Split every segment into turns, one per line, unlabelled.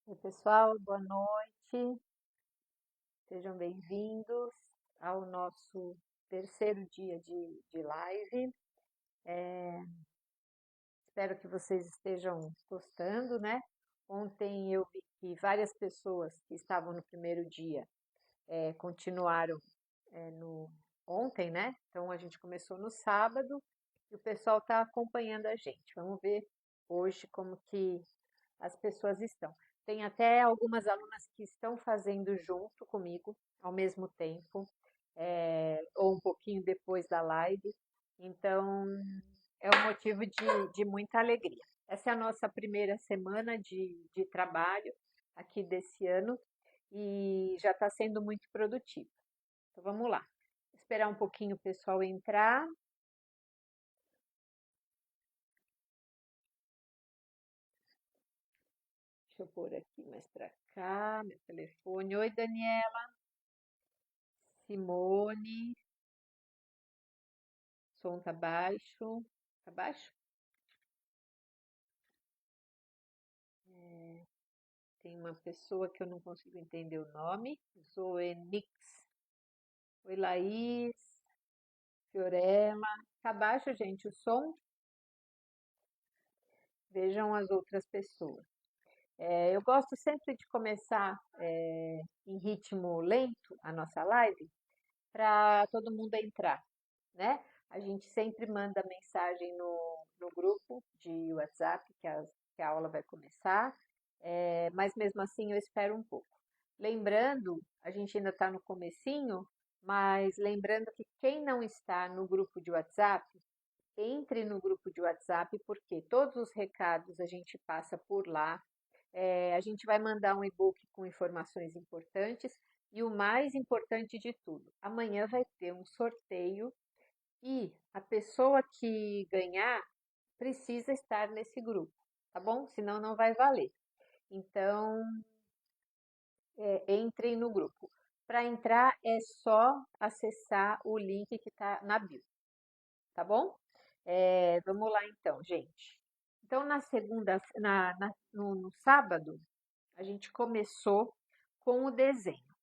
Oi, pessoal, boa noite. Sejam bem-vindos ao nosso terceiro dia de live. Espero que vocês estejam gostando, né? Ontem eu vi que várias pessoas que estavam no primeiro dia continuaram no ontem, né? Então a gente começou no sábado e o pessoal está acompanhando a gente. Vamos ver hoje como que as pessoas estão. Tem até algumas alunas que estão fazendo junto comigo, ao mesmo tempo, ou um pouquinho depois da live. Então, é um motivo de muita alegria. Essa é a nossa primeira semana de trabalho aqui desse ano e já está sendo muito produtivo. Então, vamos lá. Esperar um pouquinho o pessoal entrar. Deixa eu pôr aqui mais para cá, meu telefone. Oi, Daniela, Simone. Som tá baixo. Tá baixo? Tem uma pessoa que eu não consigo entender o nome. Zoenix. Oi, Laís. Fiorella. Tá baixo, gente, o som? Vejam as outras pessoas. Eu gosto sempre de começar em ritmo lento a nossa live para todo mundo entrar, né? A gente sempre manda mensagem no grupo de WhatsApp que a aula vai começar, mas mesmo assim eu espero um pouco. Lembrando, a gente ainda está no comecinho, mas lembrando que quem não está no grupo de WhatsApp, entre no grupo de WhatsApp, porque todos os recados a gente passa por lá. A gente vai mandar um e-book com informações importantes e o mais importante de tudo, amanhã vai ter um sorteio e a pessoa que ganhar precisa estar nesse grupo, tá bom? Senão não vai valer. Então, entrem no grupo. Para entrar é só acessar o link que está na bio, tá bom? Vamos lá então, gente. Então, na segunda, no sábado, a gente começou com o desenho.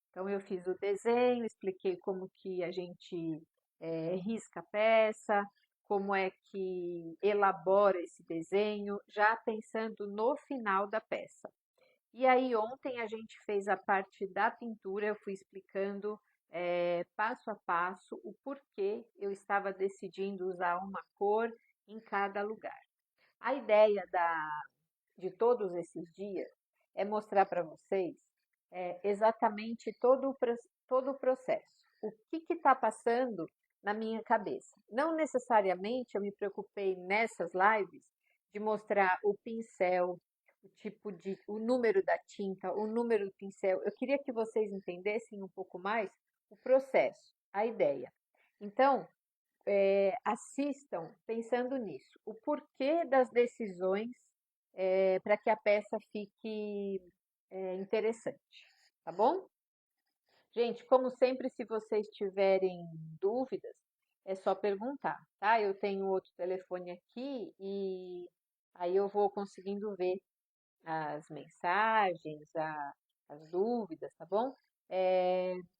Então, eu fiz o desenho, expliquei como que a gente risca a peça, como é que elabora esse desenho, já pensando no final da peça. E aí, ontem a gente fez a parte da pintura, eu fui explicando passo a passo o porquê eu estava decidindo usar uma cor em cada lugar. A ideia de todos esses dias é mostrar para vocês exatamente todo o processo. O que está passando na minha cabeça. Não necessariamente eu me preocupei nessas lives de mostrar o pincel, o número da tinta, o número do pincel. Eu queria que vocês entendessem um pouco mais o processo, a ideia. Então, assistam pensando nisso, o porquê das decisões para que a peça fique interessante, tá bom? Gente, como sempre, se vocês tiverem dúvidas, é só perguntar, tá? Eu tenho outro telefone aqui e aí eu vou conseguindo ver as mensagens, as dúvidas, tá bom?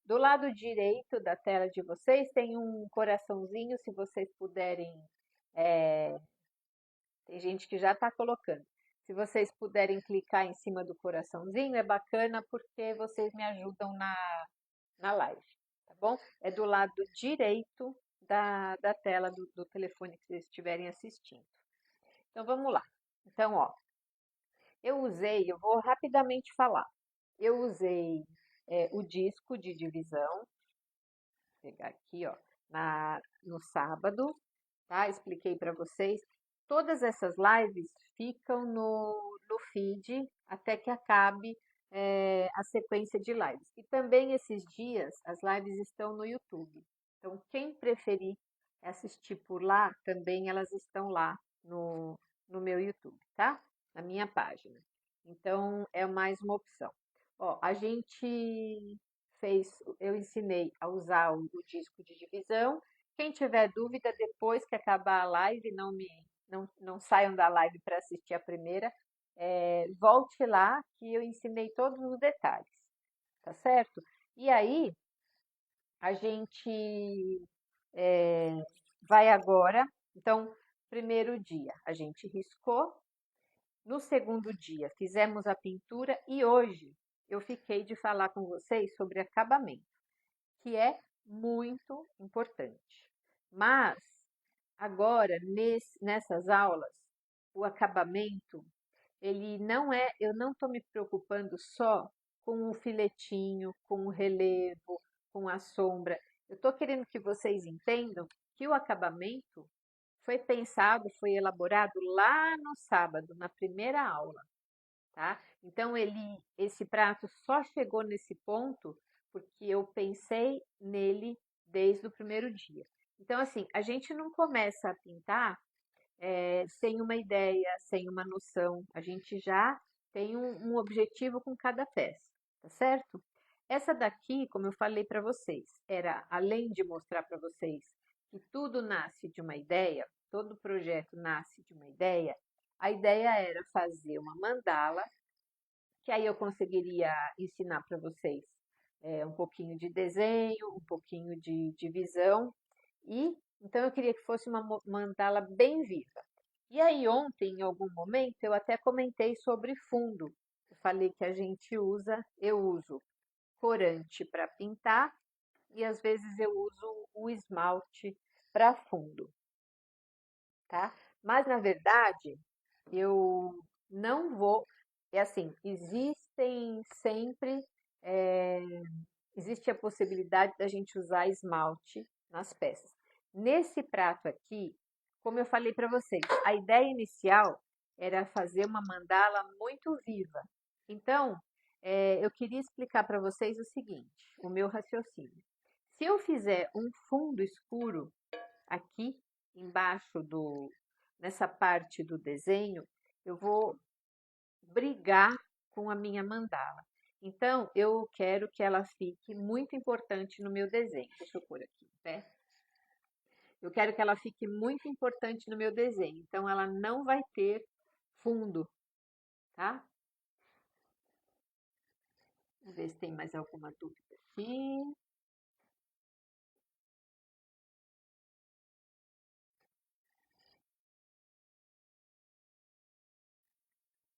Do lado direito da tela de vocês tem um coraçãozinho, se vocês puderem. é, Tem gente que já está colocando. Se vocês puderem clicar em cima do coraçãozinho, é bacana porque vocês me ajudam na live, tá bom? É do lado direito da tela do telefone que vocês estiverem assistindo. Então vamos lá. Então, ó, eu vou rapidamente falar. Eu usei o disco de divisão, vou pegar aqui, ó, no sábado, tá? Expliquei para vocês. Todas essas lives ficam no feed até que acabe a sequência de lives. E também esses dias as lives estão no YouTube. Então, quem preferir assistir por lá, também elas estão lá no meu YouTube, tá? Na minha página. Então, é mais uma opção. Ó, eu ensinei a usar o disco de divisão. Quem tiver dúvida, depois que acabar a live, não saiam da live para assistir a primeira, volte lá que eu ensinei todos os detalhes, tá certo? E aí, a gente vai agora, então, primeiro dia, a gente riscou, no segundo dia, fizemos a pintura e hoje eu fiquei de falar com vocês sobre acabamento, que é muito importante. Mas agora, nessas aulas, o acabamento, ele não é, eu não estou me preocupando só com o filetinho, com o relevo, com a sombra. Eu estou querendo que vocês entendam que o acabamento foi pensado, foi elaborado lá no sábado, na primeira aula, tá? Então esse prato só chegou nesse ponto porque eu pensei nele desde o primeiro dia. Então assim, a gente não começa a pintar sem uma ideia, sem uma noção. A gente já tem um objetivo com cada peça, tá certo? Essa daqui, como eu falei para vocês, era além de mostrar para vocês que tudo nasce de uma ideia, todo projeto nasce de uma ideia, a ideia era fazer uma mandala, que aí eu conseguiria ensinar para vocês um pouquinho de desenho, um pouquinho de visão, e então eu queria que fosse uma mandala bem viva. E aí ontem, em algum momento, eu até comentei sobre fundo. Eu falei que a gente usa, eu uso corante para pintar e às vezes eu uso o esmalte para fundo, tá? Mas na verdade, eu não vou, é assim, existem sempre, é, existe a possibilidade da gente usar esmalte nas peças. Nesse prato aqui, como eu falei para vocês, a ideia inicial era fazer uma mandala muito viva. Então, eu queria explicar para vocês o seguinte, o meu raciocínio. Se eu fizer um fundo escuro aqui embaixo nessa parte do desenho, eu vou brigar com a minha mandala. Então, eu quero que ela fique muito importante no meu desenho. Deixa eu pôr aqui, né? Eu quero que ela fique muito importante no meu desenho. Então, ela não vai ter fundo, tá? Vamos ver se tem mais alguma dúvida aqui.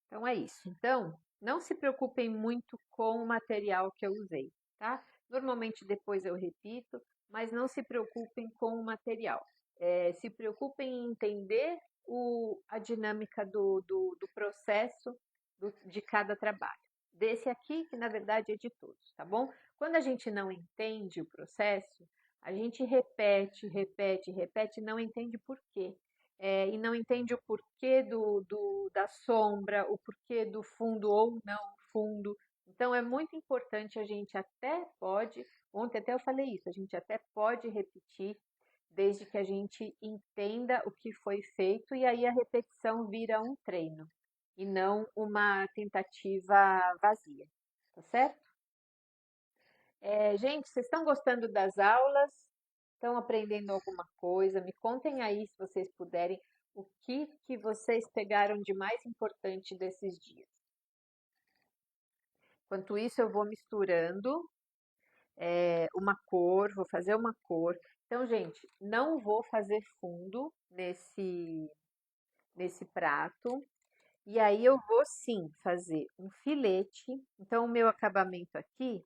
Então é isso. Então, não se preocupem muito com o material que eu usei, tá? Normalmente depois eu repito, mas não se preocupem com o material. Se preocupem em entender a dinâmica do processo de cada trabalho. Desse aqui, que na verdade é de todos, tá bom? Quando a gente não entende o processo, a gente repete, repete, repete, e não entende por quê e não entende o porquê da sombra, o porquê do fundo ou não fundo. Então, é muito importante, a gente até pode, ontem até eu falei isso, a gente até pode repetir, desde que a gente entenda o que foi feito, e aí a repetição vira um treino, e não uma tentativa vazia, tá certo? Gente, vocês estão gostando das aulas? Estão aprendendo alguma coisa? Me contem aí, se vocês puderem, o que vocês pegaram de mais importante desses dias. Enquanto isso, eu vou misturando uma cor, vou fazer uma cor. Então, gente, não vou fazer fundo nesse prato. E aí eu vou sim fazer um filete. Então, o meu acabamento aqui,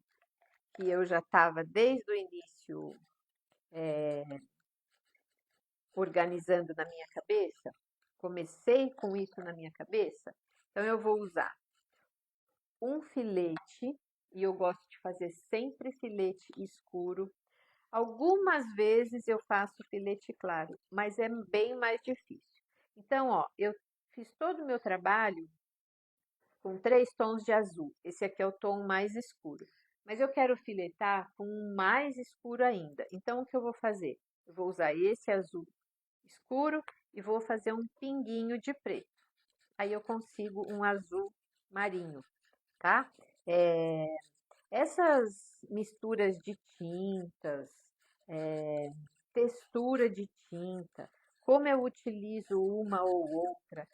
que eu já estava desde o início organizando na minha cabeça, comecei com isso na minha cabeça, então eu vou usar um filete, e eu gosto de fazer sempre filete escuro. Algumas vezes eu faço filete claro, mas é bem mais difícil. Então, ó, eu fiz todo o meu trabalho com 3 tons de azul. Esse aqui é o tom mais escuro. Mas eu quero filetar com um mais escuro ainda. Então, o que eu vou fazer? Eu vou usar esse azul escuro e vou fazer um pinguinho de preto. Aí eu consigo um azul marinho, tá? Essas misturas de tintas, é, textura de tinta, como eu utilizo uma ou outra,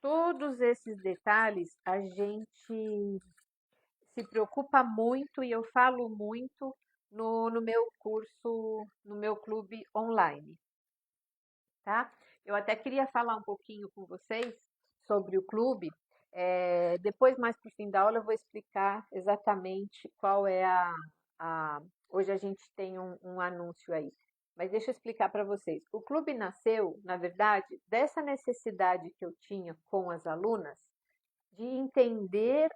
todos esses detalhes a gente se preocupa muito e eu falo muito no meu curso, no meu clube online, tá? Eu até queria falar um pouquinho com vocês sobre o clube. Depois, mais para o fim da aula, eu vou explicar exatamente qual é a... Hoje a gente tem um anúncio aí, mas deixa eu explicar para vocês. O clube nasceu, na verdade, dessa necessidade que eu tinha com as alunas de entender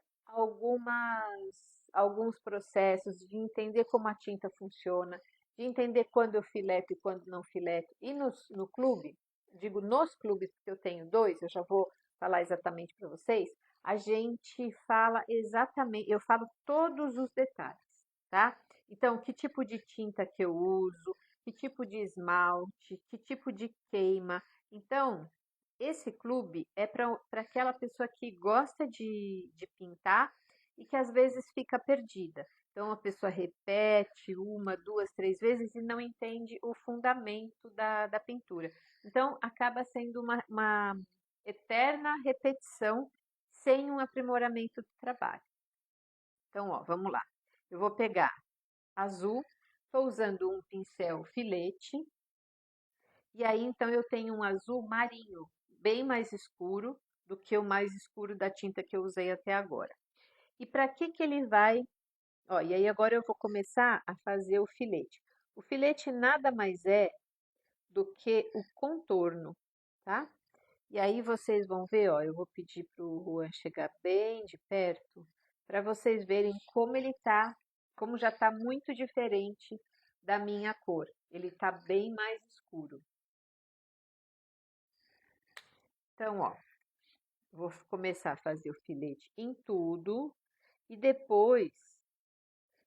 alguns processos, de entender como a tinta funciona, de entender quando eu fileto e quando não fileto. E no clube, digo nos clubes, porque eu tenho dois, eu já vou falar exatamente para vocês, a gente fala exatamente, eu falo todos os detalhes, tá? Então, que tipo de tinta que eu uso, que tipo de esmalte, que tipo de queima. Então, esse clube é para aquela pessoa que gosta de pintar e que às vezes fica perdida. Então, a pessoa repete uma, duas, três vezes e não entende o fundamento da pintura. Então, acaba sendo uma eterna repetição sem um aprimoramento do trabalho. Então, ó, vamos lá. Eu vou pegar azul, estou usando um pincel filete, e aí, então, eu tenho um azul marinho, bem mais escuro do que o mais escuro da tinta que eu usei até agora. E para que ele vai... Ó, e aí agora eu vou começar a fazer o filete. O filete nada mais é do que o contorno, tá? E aí vocês vão ver, ó, eu vou pedir para o Juan chegar bem de perto, para vocês verem como ele tá, como já está muito diferente da minha cor. Ele está bem mais escuro. Então, ó, vou começar a fazer o filete em tudo e depois,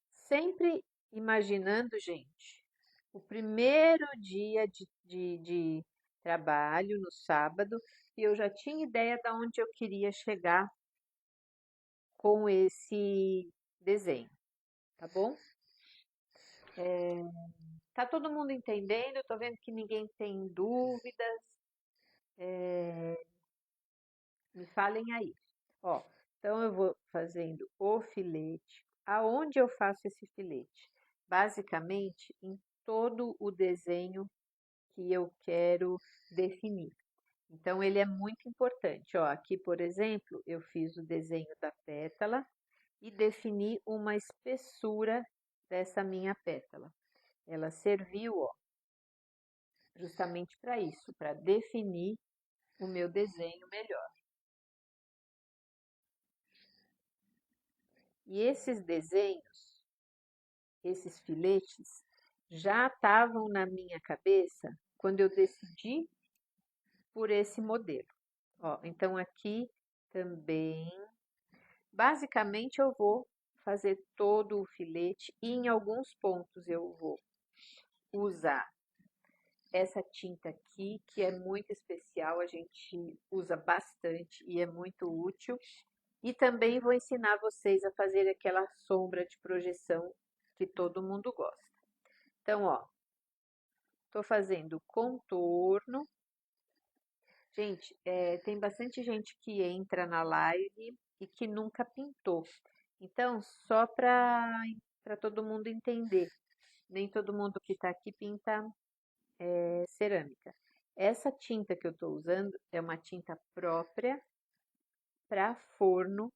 sempre imaginando, gente, o primeiro dia de trabalho, no sábado, e eu já tinha ideia de onde eu queria chegar com esse desenho, tá bom? Tá todo mundo entendendo? Eu tô vendo que ninguém tem dúvidas. Me falem aí. Ó, então eu vou fazendo o filete. Aonde eu faço esse filete? Basicamente, em todo o desenho que eu quero definir. Então, ele é muito importante. Ó, aqui, por exemplo, eu fiz o desenho da pétala e defini uma espessura dessa minha pétala. Ela serviu, ó, justamente para isso, para definir o meu desenho melhor. E esses desenhos, esses filetes, já estavam na minha cabeça quando eu decidi por esse modelo. Ó, então aqui também, basicamente eu vou fazer todo o filete e em alguns pontos eu vou usar essa tinta aqui, que é muito especial, a gente usa bastante e é muito útil. E também vou ensinar vocês a fazer aquela sombra de projeção que todo mundo gosta. Então, ó, tô fazendo contorno. Gente, tem bastante gente que entra na live e que nunca pintou. Então, só para todo mundo entender, nem todo mundo que está aqui pinta cerâmica. Essa tinta que eu estou usando é uma tinta própria para forno,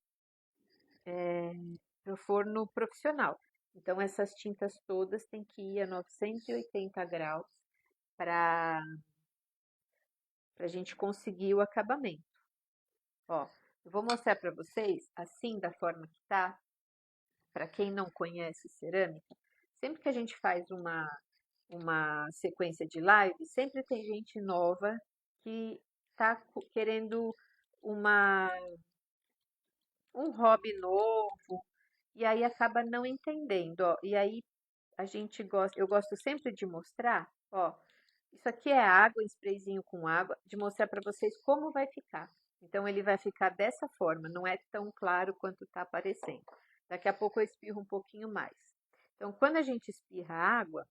para forno profissional. Então, essas tintas todas têm que ir a 980 graus para a gente conseguir o acabamento. Ó, eu vou mostrar para vocês, assim, da forma que tá, para quem não conhece cerâmica, sempre que a gente faz uma sequência de live, sempre tem gente nova que está querendo uma, um hobby novo, e aí acaba não entendendo, ó. E aí a gente gosta, eu gosto sempre de mostrar, ó, isso aqui é água, um sprayzinho com água, de mostrar para vocês como vai ficar. Então ele vai ficar dessa forma, não é tão claro quanto está aparecendo. Daqui a pouco eu espirro um pouquinho mais. Então, quando a gente espirra água,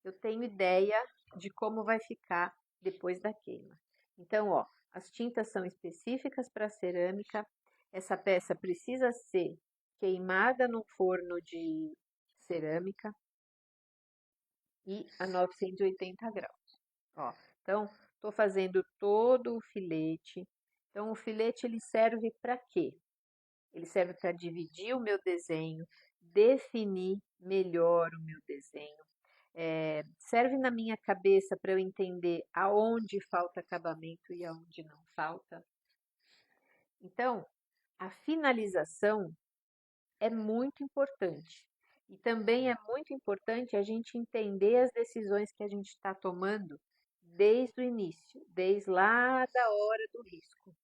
eu tenho ideia de como vai ficar depois da queima. Então, ó, as tintas são específicas para cerâmica. Essa peça precisa ser queimada no forno de cerâmica e a 980 graus. Ó, então, estou fazendo todo o filete. Então, o filete ele serve para quê? Ele serve para dividir o meu desenho, definir melhor o meu desenho. Serve na minha cabeça para eu entender aonde falta acabamento e aonde não falta. Então, a finalização é muito importante. E também é muito importante a gente entender as decisões que a gente está tomando desde o início, desde lá da hora do risco.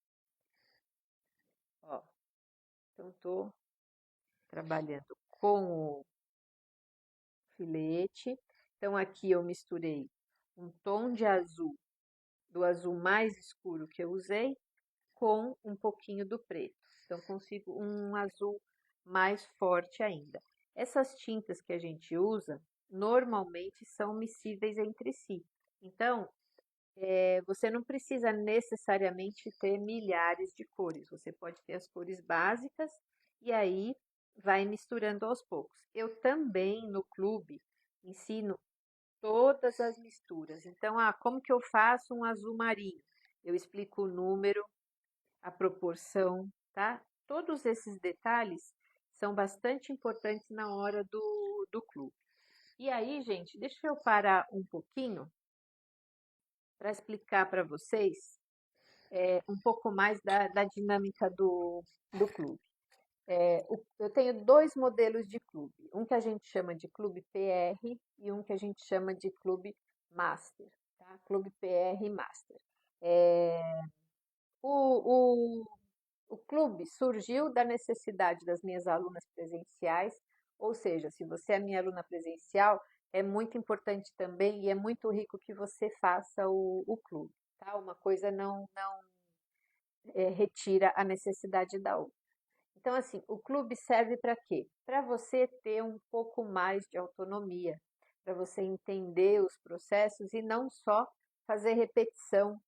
Ó, então, estou trabalhando com o filete. Então, aqui eu misturei um tom de azul, do azul mais escuro que eu usei, com um pouquinho do preto. Então, consigo um azul mais forte ainda. Essas tintas que a gente usa, normalmente são miscíveis entre si. Então, você não precisa necessariamente ter milhares de cores. Você pode ter as cores básicas e aí vai misturando aos poucos. Eu também, no clube, ensino todas as misturas. Então, como que eu faço um azul marinho? Eu explico o número, a proporção, tá? Todos esses detalhes são bastante importantes na hora do clube. E aí, gente, deixa eu parar um pouquinho para explicar para vocês um pouco mais da dinâmica do clube. Eu tenho dois modelos de clube, um que a gente chama de clube PR e um que a gente chama de clube Master, tá? Clube PR Master. O, o, o clube surgiu da necessidade das minhas alunas presenciais, ou seja, se você é minha aluna presencial, é muito importante também e é muito rico que você faça o clube, tá? Uma coisa não retira a necessidade da outra. Então, assim, o clube serve para quê? Para você ter um pouco mais de autonomia, para você entender os processos e não só fazer repetição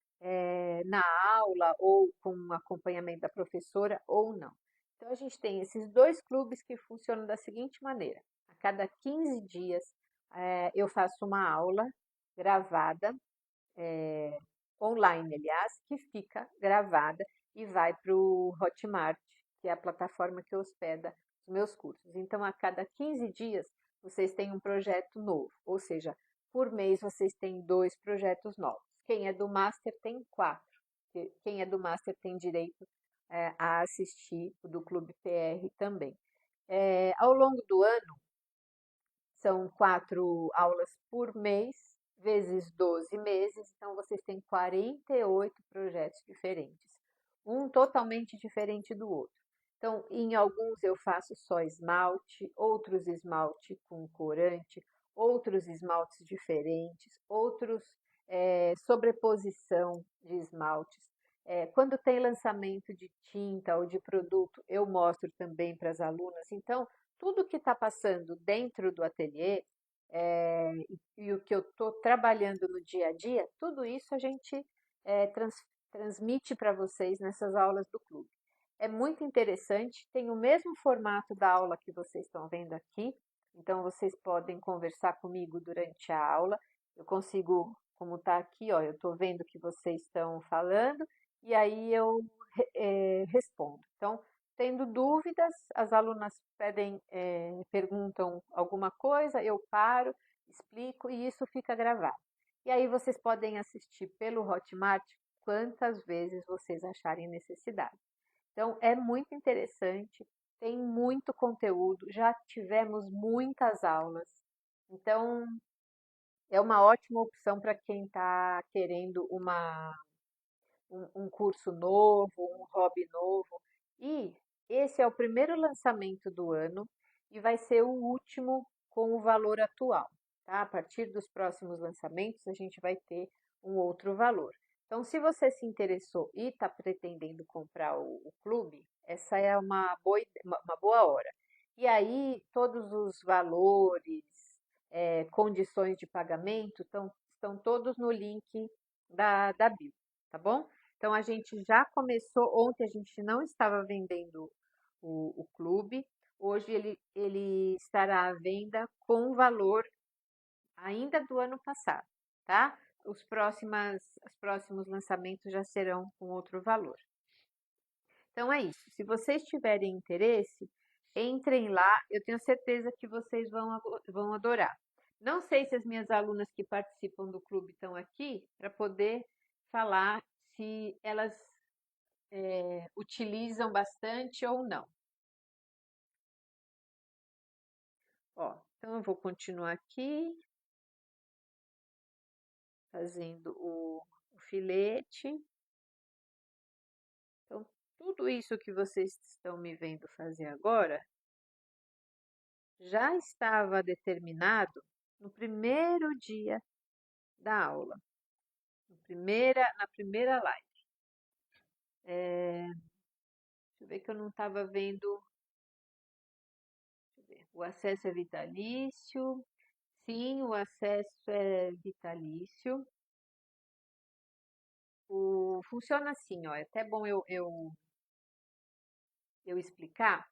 na aula ou com acompanhamento da professora ou não. Então, a gente tem esses dois clubes que funcionam da seguinte maneira: a cada 15 dias eu faço uma aula gravada, online, aliás, que fica gravada e vai para o Hotmart, que é a plataforma que hospeda os meus cursos. Então, a cada 15 dias, vocês têm um projeto novo, ou seja, por mês vocês têm 2 projetos novos. Quem é do Master tem 4. Quem é do Master tem direito a assistir o do Clube PR também. Ao longo do ano, são 4 aulas por mês, vezes 12 meses, então vocês têm 48 projetos diferentes, um totalmente diferente do outro. Então, em alguns eu faço só esmalte, outros esmalte com corante, outros esmaltes diferentes, outros sobreposição de esmaltes. Quando tem lançamento de tinta ou de produto, eu mostro também para as alunas. Então, tudo que está passando dentro do ateliê e o que eu estou trabalhando no dia a dia, tudo isso a gente transmite para vocês nessas aulas do clube. É muito interessante, tem o mesmo formato da aula que vocês estão vendo aqui, então vocês podem conversar comigo durante a aula. Eu consigo, como está aqui, ó, eu estou vendo o que vocês estão falando e aí eu respondo. Então, tendo dúvidas, as alunas perguntam alguma coisa, eu paro, explico e isso fica gravado. E aí vocês podem assistir pelo Hotmart quantas vezes vocês acharem necessidade. Então, é muito interessante, tem muito conteúdo, já tivemos muitas aulas. Então, é uma ótima opção para quem está querendo um curso novo, um hobby novo. E esse é o primeiro lançamento do ano e vai ser o último com o valor atual, tá? A partir dos próximos lançamentos, a gente vai ter um outro valor. Então, se você se interessou e está pretendendo comprar o clube, essa é uma boa hora. E aí, todos os valores, condições de pagamento estão todos no link da bio, tá bom? Então, a gente já começou, ontem a gente não estava vendendo o clube, hoje ele estará à venda com o valor ainda do ano passado, tá? Os próximos lançamentos já serão com outro valor. Então é isso. Se vocês tiverem interesse, entrem lá. Eu tenho certeza que vocês vão adorar. Não sei se as minhas alunas que participam do clube estão aqui para poder falar se elas utilizam bastante ou não. Ó, então eu vou continuar aqui fazendo o filete. Então, tudo isso que vocês estão me vendo fazer agora já estava determinado no primeiro dia da aula, na primeira live. Deixa eu ver que eu não estava vendo. Deixa eu ver. O acesso é vitalício. Sim, o acesso é vitalício. Funciona assim, ó. É até bom eu explicar.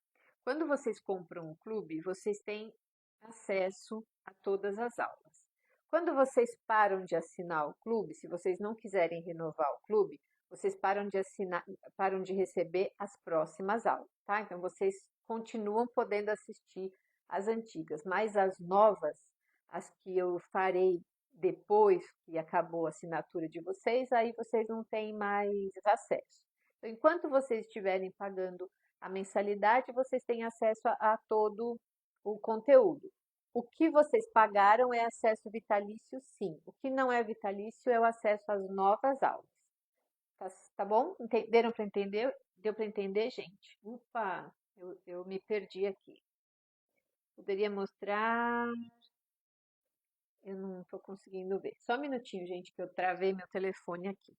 Quando vocês compram um clube, vocês têm acesso a todas as aulas. Quando vocês param de assinar o clube, se vocês não quiserem renovar o clube, vocês param de receber as próximas aulas, tá? Então vocês continuam podendo assistir as antigas, mas as novas, as que eu farei depois que acabou a assinatura de vocês, aí vocês não têm mais acesso. Então, enquanto vocês estiverem pagando a mensalidade, vocês têm acesso a todo o conteúdo. O que vocês pagaram é acesso vitalício, sim. O que não é vitalício é o acesso às novas aulas. Tá bom? Entenderam para entender? Deu para entender, gente? Ufa, eu me perdi aqui. Poderia mostrar. Eu não estou conseguindo ver. Só um minutinho, gente, que eu travei meu telefone aqui.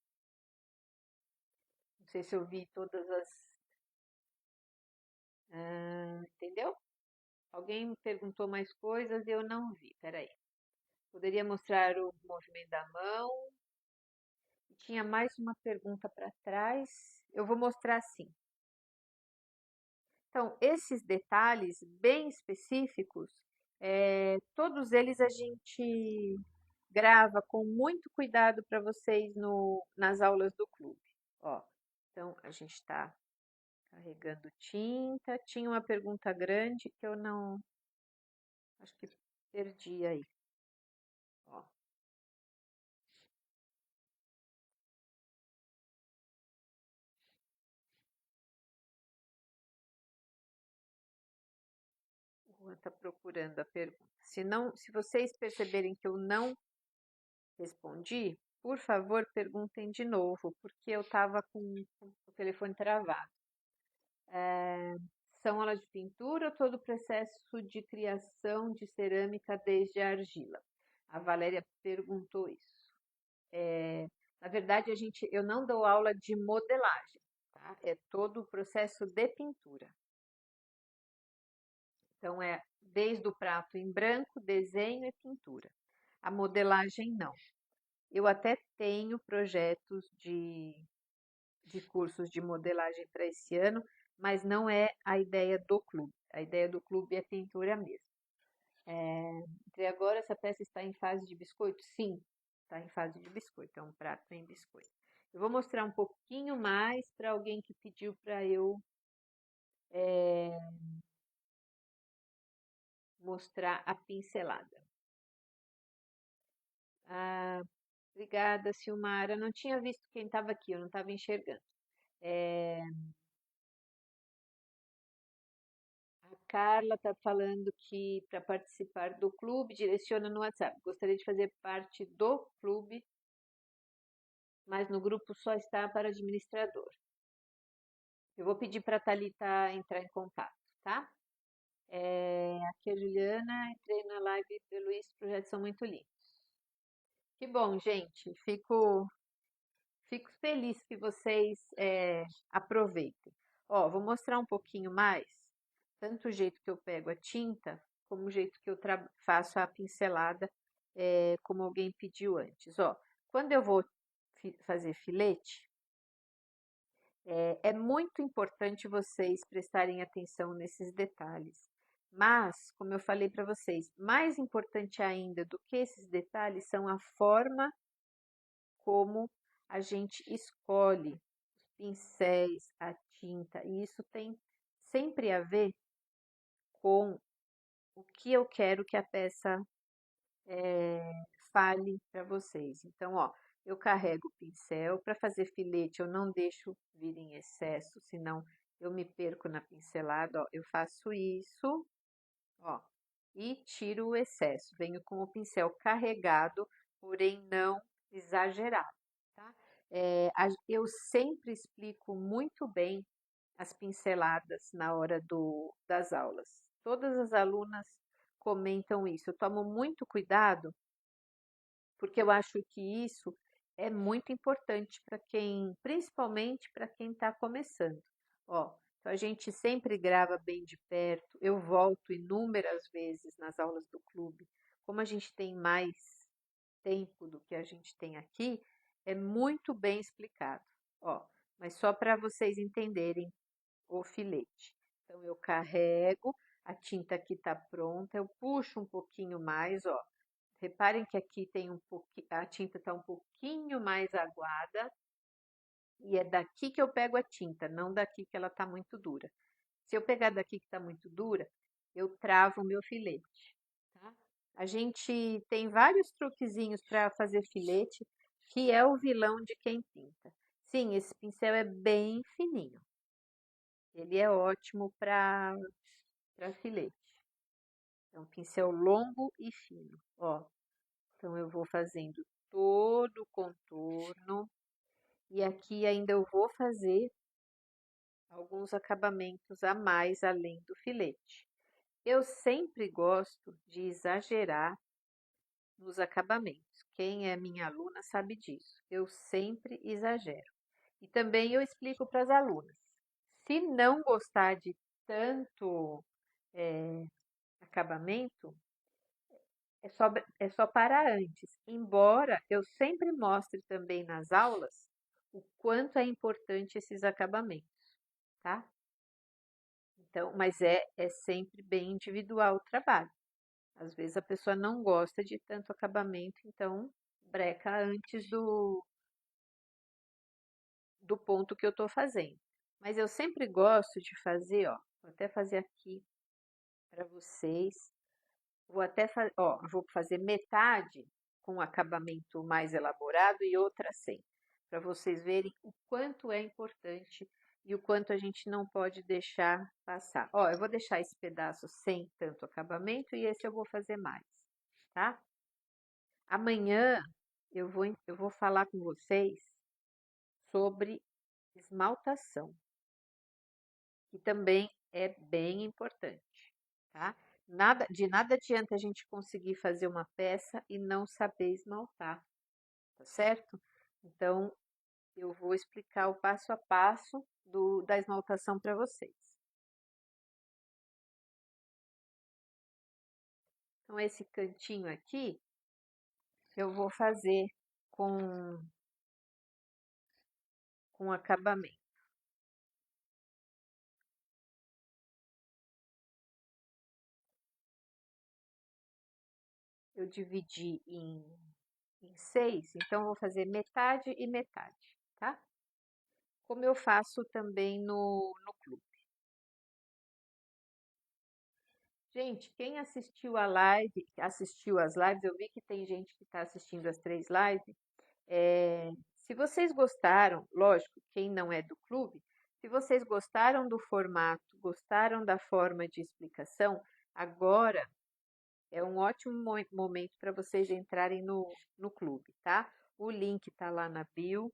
Não sei se eu vi todas as. Entendeu? Alguém me perguntou mais coisas e eu não vi. Peraí. Poderia mostrar o movimento da mão. Tinha mais uma pergunta para trás. Eu vou mostrar sim. Então, esses detalhes bem específicos, todos eles a gente grava com muito cuidado para vocês nas aulas do clube. Ó, então, a gente está carregando tinta. Tinha uma pergunta grande que eu não. Acho que perdi aí. Ó. O Juan está procurando a pergunta. Se vocês perceberem que eu não respondi, por favor, perguntem de novo, porque eu estava com o telefone travado. São aulas de pintura ou todo o processo de criação de cerâmica desde a argila? A Valéria perguntou isso. Na verdade, eu não dou aula de modelagem, tá? É todo o processo de pintura. Então, é desde o prato em branco, desenho e pintura. A modelagem, não. Eu até tenho projetos de cursos de modelagem para esse ano, mas não é a ideia do clube. A ideia do clube é pintura mesmo. Entre agora, essa peça está em fase de biscoito? Sim, está em fase de biscoito. É um prato em biscoito. Eu vou mostrar um pouquinho mais para alguém que pediu para eu mostrar a pincelada. Ah, obrigada, Silmara. Não tinha visto quem estava aqui, eu não estava enxergando. A Carla está falando que para participar do clube, direciona no WhatsApp. Gostaria de fazer parte do clube, mas no grupo só está para administrador. Eu vou pedir para a Thalita entrar em contato, tá? Aqui é a Juliana, entrei na live do Luiz, os projetos são muito lindos. Que bom, gente. Fico feliz que vocês aproveitem. Ó, vou mostrar um pouquinho mais, tanto o jeito que eu pego a tinta, como o jeito que eu faço a pincelada, como alguém pediu antes. Ó, quando eu vou fazer filete, É muito importante vocês prestarem atenção nesses detalhes. Mas, como eu falei para vocês, mais importante ainda do que esses detalhes são a forma como a gente escolhe os pincéis, a tinta, e isso tem sempre a ver com o que eu quero que a peça fale para vocês. Então, ó, eu carrego o pincel. Para fazer filete, eu não deixo vir em excesso, senão eu me perco na pincelada. Ó, eu faço isso, ó, e tiro o excesso. Venho com o pincel carregado, porém não exagerado, tá? Eu sempre explico muito bem as pinceladas na hora das aulas. Todas as alunas comentam isso. Eu tomo muito cuidado porque eu acho que isso é muito importante para quem, principalmente para quem está começando. Ó, então a gente sempre grava bem de perto. Eu volto inúmeras vezes nas aulas do clube. Como a gente tem mais tempo do que a gente tem aqui, é muito bem explicado. Ó, mas só para vocês entenderem o filete. Então eu carrego, a tinta aqui está pronta, eu puxo um pouquinho mais, ó. Reparem que aqui tem um pouquinho, a tinta está um pouquinho mais aguada e é daqui que eu pego a tinta, não daqui que ela está muito dura. Se eu pegar daqui que está muito dura, eu travo o meu filete, tá? A gente tem vários truquezinhos para fazer filete, que é o vilão de quem pinta. Sim, esse pincel é bem fininho. Ele é ótimo para filete. É um pincel longo e fino, ó. Então, eu vou fazendo todo o contorno e aqui ainda eu vou fazer alguns acabamentos a mais além do filete. Eu sempre gosto de exagerar nos acabamentos. Quem é minha aluna sabe disso. Eu sempre exagero. E também eu explico para as alunas. Se não gostar de tanto acabamento, é só parar antes. Embora eu sempre mostre também nas aulas o quanto é importante esses acabamentos, tá? Então, mas é sempre bem individual o trabalho. Às vezes a pessoa não gosta de tanto acabamento, então breca antes do ponto que eu estou fazendo. Mas eu sempre gosto de fazer, ó, vou até fazer aqui para vocês. Vou até ó, vou fazer metade com acabamento mais elaborado e outra sem, para vocês verem o quanto é importante e o quanto a gente não pode deixar passar. Ó, eu vou deixar esse pedaço sem tanto acabamento e esse eu vou fazer mais, tá? Amanhã eu vou falar com vocês sobre esmaltação, que também é bem importante, tá? De nada adianta a gente conseguir fazer uma peça e não saber esmaltar, tá certo? Então, eu vou explicar o passo a passo da esmaltação para vocês. Então, esse cantinho aqui, eu vou fazer com acabamento. Eu dividi em 6, então eu vou fazer metade e metade, tá? Como eu faço também no clube. Gente, quem assistiu a live, assistiu as lives, eu vi que tem gente que está assistindo as 3 lives. Se vocês gostaram, lógico, quem não é do clube, se vocês gostaram do formato, gostaram da forma de explicação, agora é um ótimo momento para vocês entrarem no clube, tá? O link está lá na bio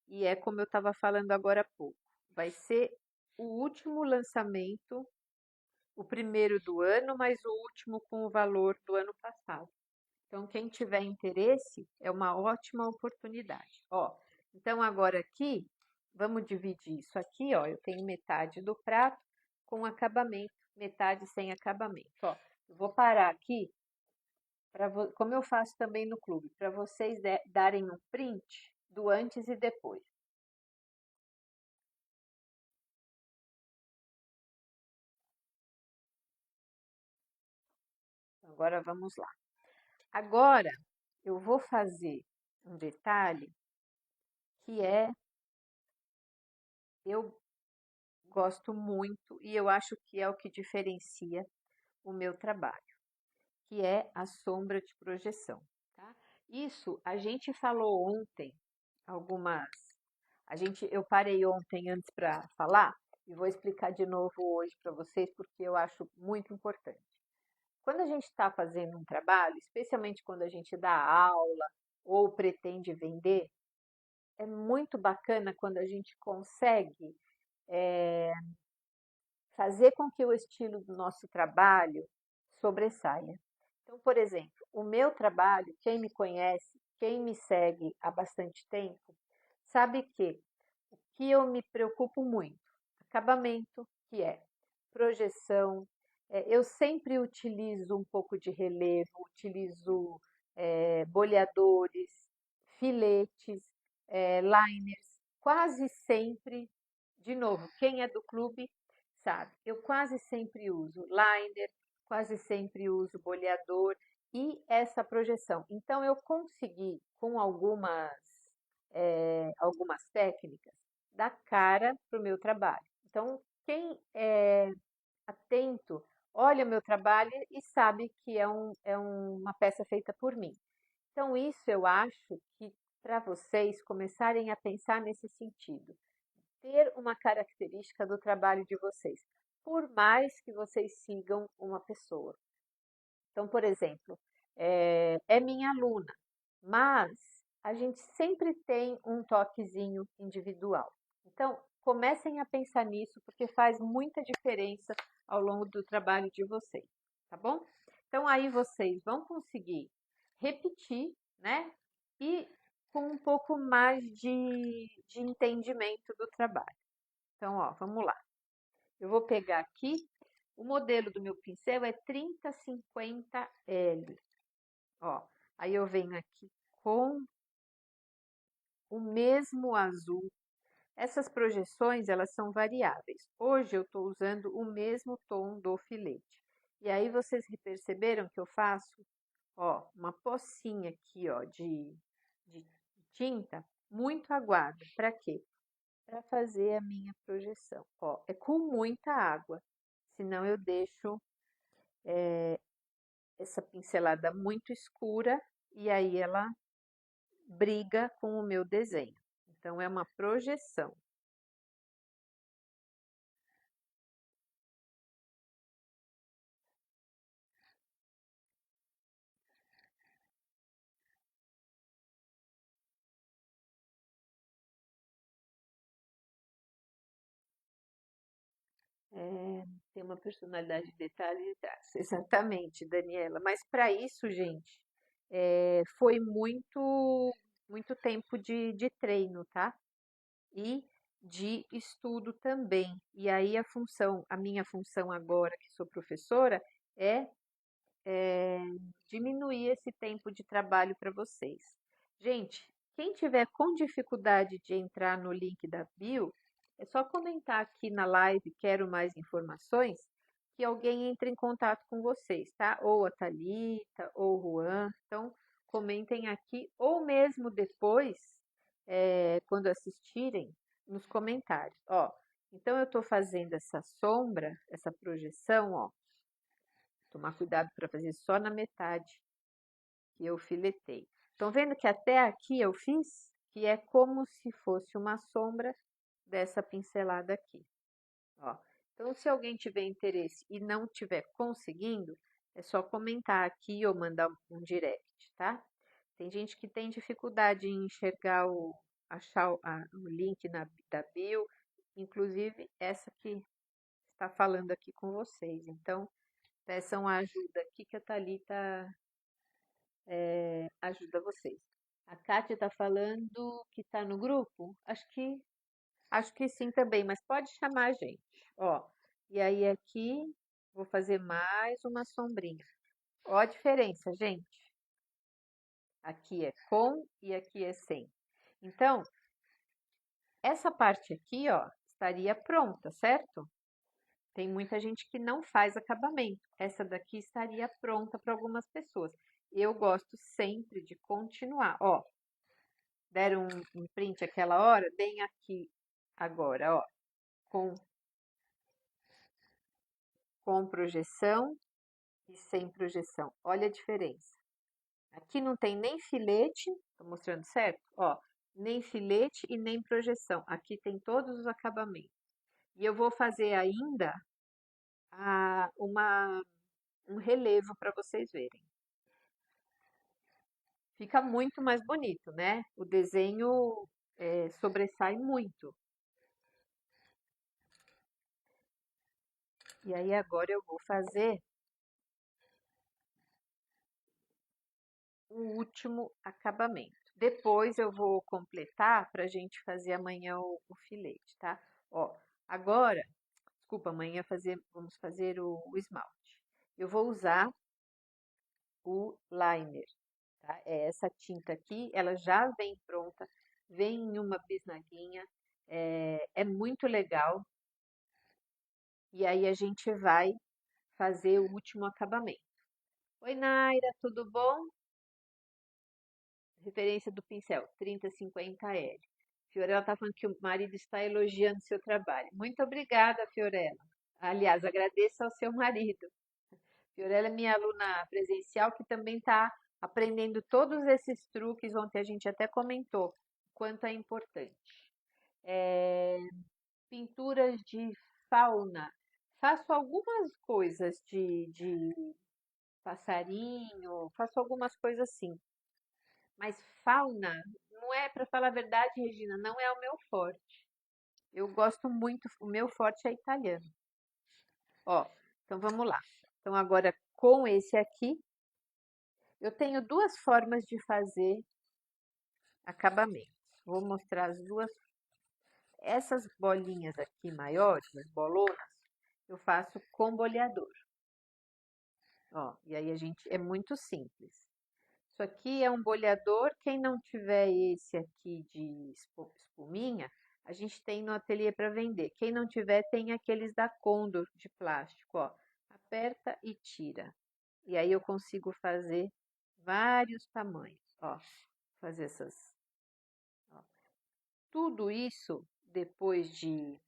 e é como eu estava falando agora há pouco. Vai ser o último lançamento, o primeiro do ano, mas o último com o valor do ano passado. Então, quem tiver interesse, é uma ótima oportunidade. Ó, então agora aqui, vamos dividir isso aqui, ó. Eu tenho metade do prato com acabamento, metade sem acabamento. Ó, eu vou parar aqui como eu faço também no clube, para vocês darem um print do antes e depois. agora vamos lá. Agora eu vou fazer um detalhe que eu gosto muito e eu acho que é o que diferencia o meu trabalho, que é a sombra de projeção, tá? Isso a gente falou ontem, algumas. Eu parei ontem antes para falar e vou explicar de novo hoje para vocês porque eu acho muito importante. Quando a gente está fazendo um trabalho, especialmente quando a gente dá aula ou pretende vender, é muito bacana quando a gente consegue fazer com que o estilo do nosso trabalho sobressaia. Então, por exemplo, o meu trabalho, quem me conhece, quem me segue há bastante tempo, sabe que eu me preocupo muito, acabamento, que é projeção, eu sempre utilizo um pouco de relevo, utilizo boleadores, filetes, liners, quase sempre, de novo, quem é do clube sabe, eu quase sempre uso liner, quase sempre uso boleador e essa projeção. Então, eu consegui, com algumas técnicas, dar cara para o meu trabalho. Então, quem é atento, olha o meu trabalho e sabe que é uma peça feita por mim. Então, isso eu acho que para vocês começarem a pensar nesse sentido, ter uma característica do trabalho de vocês, por mais que vocês sigam uma pessoa. Então, por exemplo, é minha aluna, mas a gente sempre tem um toquezinho individual. Então, comecem a pensar nisso, porque faz muita diferença ao longo do trabalho de vocês, tá bom? Então, aí vocês vão conseguir repetir, né? E com um pouco mais de entendimento do trabalho. Então, ó, vamos lá. Eu vou pegar aqui, o modelo do meu pincel é 3050L. Ó, aí eu venho aqui com o mesmo azul. Essas projeções, elas são variáveis. Hoje eu estou usando o mesmo tom do filete. E aí vocês perceberam que eu faço, ó, uma pocinha aqui, ó, de tinta muito aguada. Para quê? Para fazer a minha projeção. Ó, é com muita água, senão eu deixo essa pincelada muito escura e aí ela briga com o meu desenho. Então, é uma projeção. Tem uma personalidade de detalhe de traço. Exatamente, Daniela. Mas para isso, gente, foi muito tempo de treino, tá? E de estudo também. E aí a minha função agora, que sou professora, é diminuir esse tempo de trabalho para vocês. Gente, quem tiver com dificuldade de entrar no link da bio, é só comentar aqui na live, quero mais informações, que alguém entre em contato com vocês, tá? Ou a Thalita, ou o Juan. Então, comentem aqui, ou mesmo depois, quando assistirem, nos comentários. Ó, então eu estou fazendo essa sombra, essa projeção, ó. Tomar cuidado para fazer só na metade que eu filetei. Estão vendo que até aqui eu fiz? Que é como se fosse uma sombra dessa pincelada aqui. Ó. Então, se alguém tiver interesse e não tiver conseguindo, é só comentar aqui ou mandar um direct, tá? Tem gente que tem dificuldade em enxergar achar o link da bio, inclusive essa que está falando aqui com vocês. Então, peçam ajuda aqui que a Thalita ajuda vocês. A Kátia está falando que está no grupo? Acho que sim também, mas pode chamar a gente. Ó, e aí aqui vou fazer mais uma sombrinha. Ó a diferença, gente. Aqui é com e aqui é sem. Então, essa parte aqui, ó, estaria pronta, certo? Tem muita gente que não faz acabamento. Essa daqui estaria pronta para algumas pessoas. Eu gosto sempre de continuar. Ó, deram um print aquela hora, bem aqui agora, ó, com, com projeção e sem projeção. Olha a diferença. Aqui não tem nem filete, tô mostrando certo? Ó, nem filete e nem projeção. Aqui tem todos os acabamentos. E eu vou fazer ainda um relevo para vocês verem. Fica muito mais bonito, né? O desenho sobressai muito. E aí agora eu vou fazer o último acabamento. Depois eu vou completar para a gente fazer amanhã o filete, tá? Ó, agora, desculpa, amanhã vamos fazer o esmalte. Eu vou usar o liner, tá? É essa tinta aqui, ela já vem pronta, vem em uma bisnaguinha, é muito legal. E aí a gente vai fazer o último acabamento. Oi, Naira, tudo bom? Referência do pincel, 3050L. Fiorella está falando que o marido está elogiando seu trabalho. Muito obrigada, Fiorella. Aliás, agradeço ao seu marido. Fiorella é minha aluna presencial que também está aprendendo todos esses truques. Ontem a gente até comentou o quanto é importante. Pinturas de fauna. Faço algumas coisas de passarinho, faço algumas coisas assim. Mas fauna, não é, para falar a verdade, Regina, não é o meu forte. Eu gosto muito, o meu forte é italiano. Ó, então vamos lá. Então agora com esse aqui, eu tenho duas formas de fazer acabamentos. Vou mostrar as duas. Essas bolinhas aqui maiores, as bolonas, eu faço com boleador. Ó, e aí a gente, é muito simples. Isso aqui é um boleador. Quem não tiver esse aqui de espuminha, a gente tem no ateliê para vender. Quem não tiver, tem aqueles da Condor de plástico, ó. Aperta e tira. E aí eu consigo fazer vários tamanhos, ó. Fazer essas, ó. Tudo isso depois de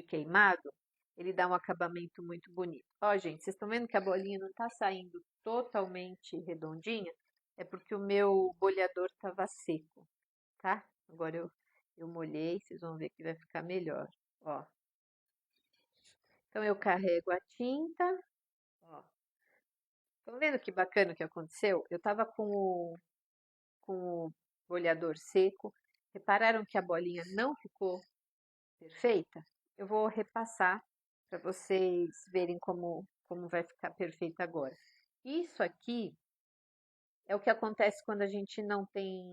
queimado, ele dá um acabamento muito bonito. Ó, gente, vocês estão vendo que a bolinha não está saindo totalmente redondinha? É porque o meu boleador estava seco, tá? Agora eu molhei, vocês vão ver que vai ficar melhor, ó. Então eu carrego a tinta, ó. Estão vendo que bacana o que aconteceu? Eu estava com o boleador seco. Repararam que a bolinha não ficou perfeita? Eu vou repassar para vocês verem como vai ficar perfeito agora. Isso aqui é o que acontece quando a gente não tem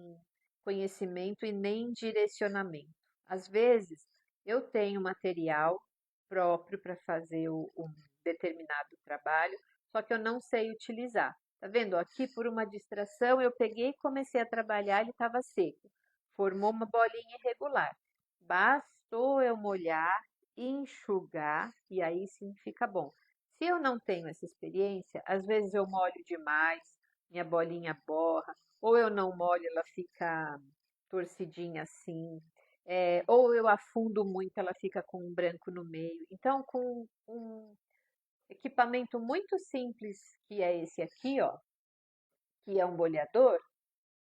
conhecimento e nem direcionamento. Às vezes, eu tenho material próprio para fazer um determinado trabalho, só que eu não sei utilizar. Tá vendo? Aqui, por uma distração, eu peguei e comecei a trabalhar, ele estava seco. Formou uma bolinha irregular. Bastou eu molhar, enxugar, e aí sim fica bom. Se eu não tenho essa experiência, às vezes eu molho demais, minha bolinha borra, ou eu não molho, ela fica torcidinha assim, ou eu afundo muito, ela fica com um branco no meio. Então, com um equipamento muito simples, que é esse aqui, ó, que é um boleador,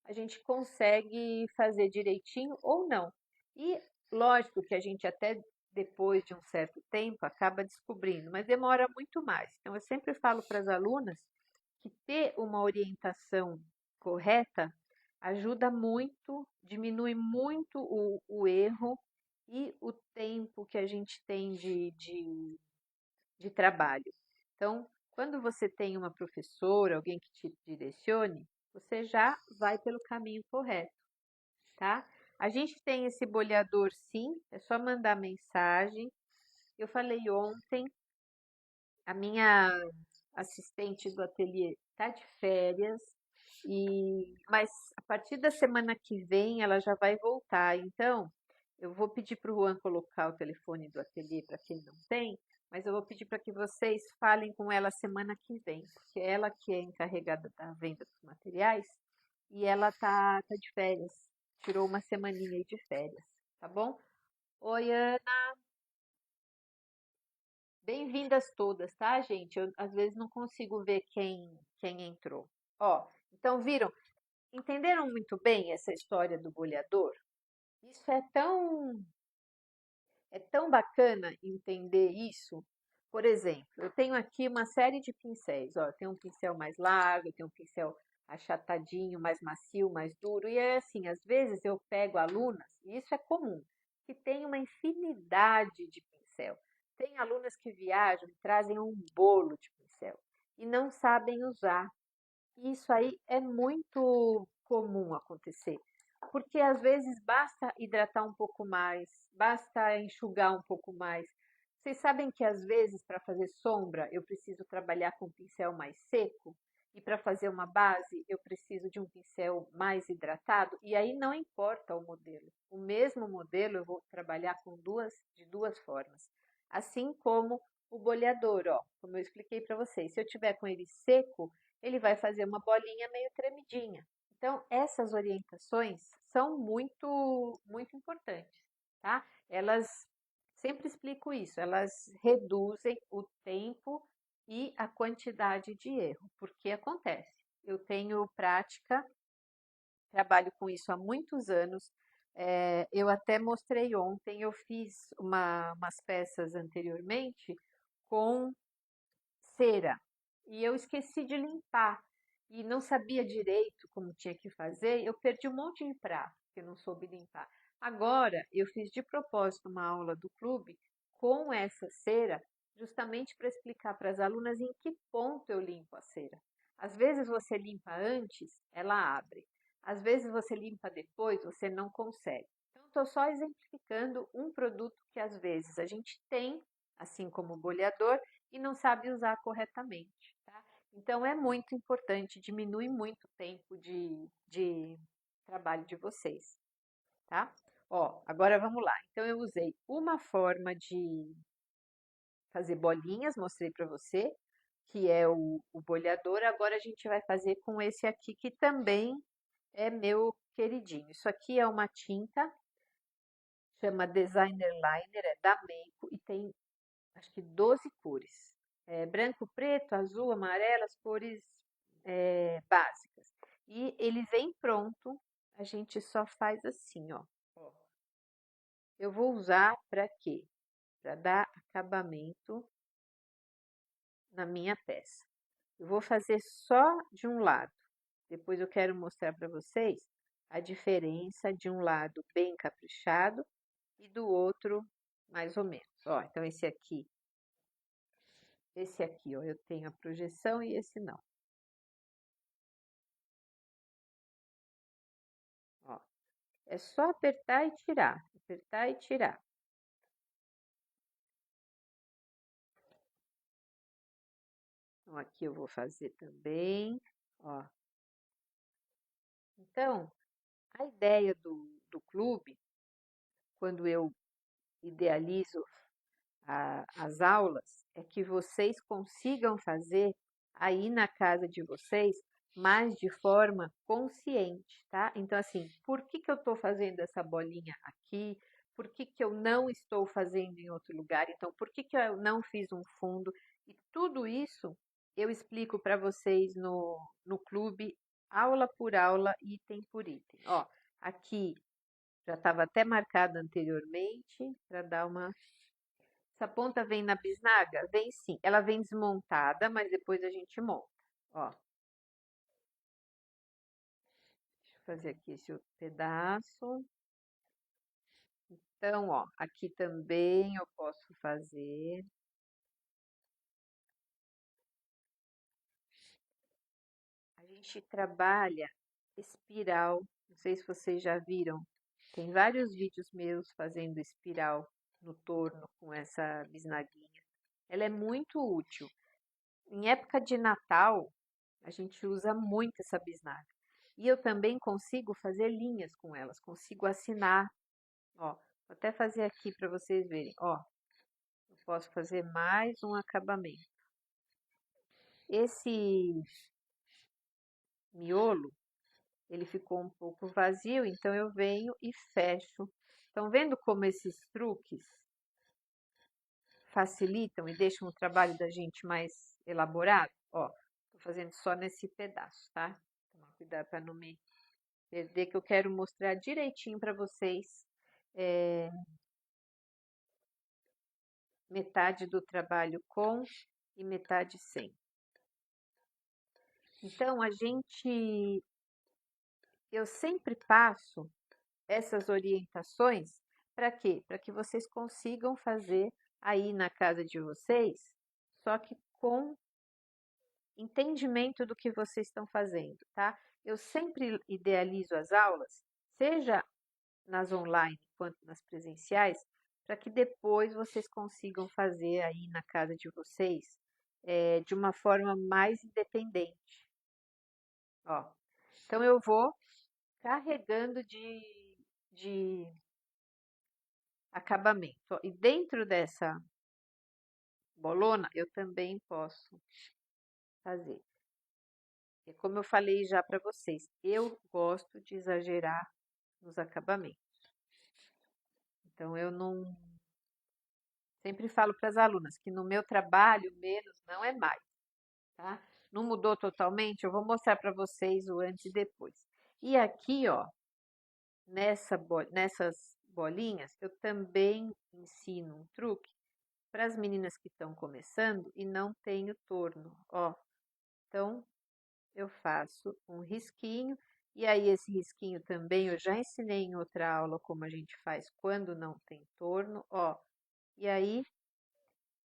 a gente consegue fazer direitinho ou não. E lógico que a gente até depois de um certo tempo acaba descobrindo, mas demora muito mais. Então, eu sempre falo para as alunas que ter uma orientação correta ajuda muito, diminui muito o erro e o tempo que a gente tem de trabalho. Então, quando você tem uma professora, alguém que te direcione, você já vai pelo caminho correto, tá? A gente tem esse boleador sim, é só mandar mensagem. Eu falei ontem, a minha assistente do ateliê está de férias, mas a partir da semana que vem ela já vai voltar. Então, Eu vou pedir para o Juan colocar o telefone do ateliê para quem não tem, mas eu vou pedir para que vocês falem com ela semana que vem, porque ela que é encarregada da venda dos materiais e ela tá de férias, tirou uma semaninha aí de férias, tá bom? Oi, Ana, bem-vindas todas, tá, gente? Eu às vezes não consigo ver quem entrou. Ó, então viram? Entenderam muito bem essa história do boleador? Isso é tão bacana entender isso. Por exemplo, eu tenho aqui uma série de pincéis. Ó, eu tenho um pincel mais largo, eu tenho um pincel achatadinho, mais macio, mais duro. E é assim, às vezes eu pego alunas, e isso é comum, que tem uma infinidade de pincel. Tem alunas que viajam e trazem um bolo de pincel e não sabem usar. Isso aí é muito comum acontecer, porque às vezes basta hidratar um pouco mais, basta enxugar um pouco mais. Vocês sabem que às vezes para fazer sombra eu preciso trabalhar com um pincel mais seco e para fazer uma base eu preciso de um pincel mais hidratado e aí não importa o modelo. O mesmo modelo eu vou trabalhar de duas formas. Assim como o boleador, ó, como eu expliquei para vocês, se eu tiver com ele seco, ele vai fazer uma bolinha meio tremidinha. Então, essas orientações são muito importantes, tá? Elas, sempre explico isso, elas reduzem o tempo e a quantidade de erro, porque acontece. Eu tenho prática, trabalho com isso há muitos anos. Eu até mostrei ontem, eu fiz umas peças anteriormente com cera e eu esqueci de limpar e não sabia direito como tinha que fazer, eu perdi um monte de prato que eu não soube limpar. Agora, eu fiz de propósito uma aula do clube com essa cera, justamente para explicar para as alunas em que ponto eu limpo a cera. Às vezes você limpa antes, ela abre. Às vezes você limpa depois, você não consegue. Então, estou só exemplificando um produto que às vezes a gente tem, assim como o boleador, e não sabe usar corretamente, tá? Então é muito importante, diminui muito o tempo de trabalho de vocês, tá? Ó, agora vamos lá. Então eu usei uma forma de fazer bolinhas, mostrei para você, que é o boleador. Agora a gente vai fazer com esse aqui, que também é meu queridinho. Isso aqui é uma tinta, chama Designer Liner, é da Meiko e tem acho que 12 cores. Branco, preto, azul, amarelo, as cores básicas. E ele vem pronto, a gente só faz assim, ó. Eu vou usar para quê? Para dar acabamento na minha peça. Eu vou fazer só de um lado. Depois eu quero mostrar para vocês a diferença de um lado bem caprichado e do outro mais ou menos. Ó, então esse aqui, ó, eu tenho a projeção e esse não. Ó, é só apertar e tirar, apertar e tirar. Então, aqui eu vou fazer também, ó. Então, a ideia do clube, quando eu idealizo as aulas, é que vocês consigam fazer aí na casa de vocês, mas de forma consciente, tá? Então, assim, por que que eu estou fazendo essa bolinha aqui? Por que que eu não estou fazendo em outro lugar? Então, por que que eu não fiz um fundo? E tudo isso eu explico para vocês no clube, aula por aula, item por item. Ó, aqui já estava até marcado anteriormente para dar uma. Essa ponta vem na bisnaga? Vem sim. Ela vem desmontada, mas depois a gente monta. Ó, deixa eu fazer aqui esse outro pedaço. Então, ó, aqui também eu posso fazer. A gente trabalha espiral. Não sei se vocês já viram. Tem vários vídeos meus fazendo espiral no torno com essa bisnaguinha. Ela é muito útil. Em época de Natal, a gente usa muito essa bisnaga. E eu também consigo fazer linhas com elas, consigo assinar. Ó, Vou até fazer aqui para vocês verem, ó. Eu posso fazer mais um acabamento. Esse miolo, ele ficou um pouco vazio, então eu venho e fecho. Estão vendo como esses truques facilitam e deixam o trabalho da gente mais elaborado? Ó, tô fazendo só nesse pedaço, tá? Tomar cuidado para não me perder, que eu quero mostrar direitinho para vocês metade do trabalho com e metade sem. Então, eu sempre passo essas orientações para quê? Para que vocês consigam fazer aí na casa de vocês, só que com entendimento do que vocês estão fazendo, tá? Eu sempre idealizo as aulas, seja nas online quanto nas presenciais, para que depois vocês consigam fazer aí na casa de vocês de uma forma mais independente. Ó, então eu vou carregando de acabamento. Ó, e dentro dessa bolona eu também posso fazer. E como eu falei já para vocês, eu gosto de exagerar nos acabamentos. Então eu não sempre falo para as alunas que no meu trabalho menos não é mais, tá? Não mudou totalmente, eu vou mostrar para vocês o antes e depois. E aqui, ó, nessas bolinhas, eu também ensino um truque para as meninas que estão começando e não têm o torno, ó. Então, eu faço um risquinho, e aí esse risquinho também eu já ensinei em outra aula como a gente faz quando não tem torno, ó. E aí,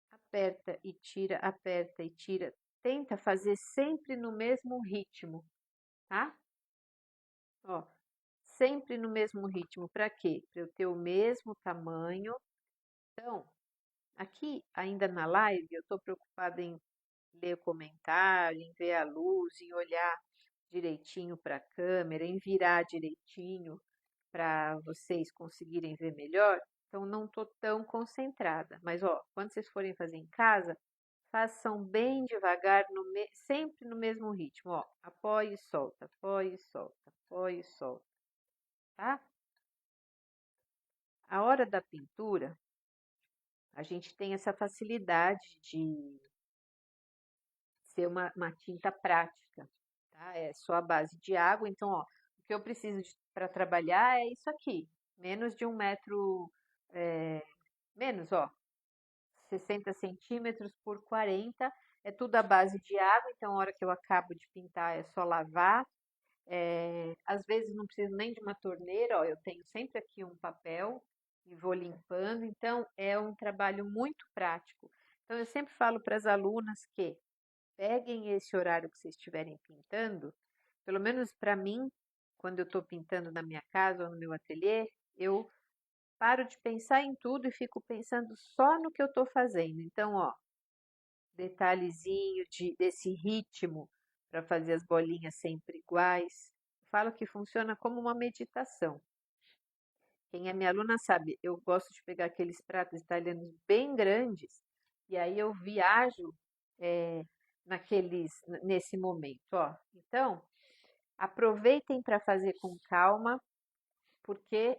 aperta e tira. Tenta fazer sempre no mesmo ritmo, tá? Ó, sempre no mesmo ritmo. Para quê? Para eu ter o mesmo tamanho. Então, aqui ainda na live, eu estou preocupada em ler o comentário, em ver a luz, em olhar direitinho para a câmera, em virar direitinho para vocês conseguirem ver melhor. Então, não estou tão concentrada. Mas, ó, quando vocês forem fazer em casa, façam bem devagar, sempre no mesmo ritmo. Ó, apoie e solta, apoie e solta, apoie e solta, tá? A hora da pintura, a gente tem essa facilidade de ser uma tinta prática, tá? É só a base de água. Então, ó, o que eu preciso para trabalhar é isso aqui, menos de 1 metro, menos, ó, 60 centímetros por 40, é tudo à base de água, então a hora que eu acabo de pintar é só lavar. Às vezes não preciso nem de uma torneira, ó, eu tenho sempre aqui um papel e vou limpando, então é um trabalho muito prático. Então eu sempre falo para as alunas que peguem esse horário que vocês estiverem pintando, pelo menos para mim, quando eu estou pintando na minha casa ou no meu ateliê, eu paro de pensar em tudo e fico pensando só no que eu estou fazendo. Então, ó, detalhezinho desse ritmo para fazer as bolinhas sempre iguais. Falo que funciona como uma meditação. Quem é minha aluna sabe, eu gosto de pegar aqueles pratos italianos bem grandes e aí eu viajo eh, nesse momento, ó. Então, aproveitem para fazer com calma, porque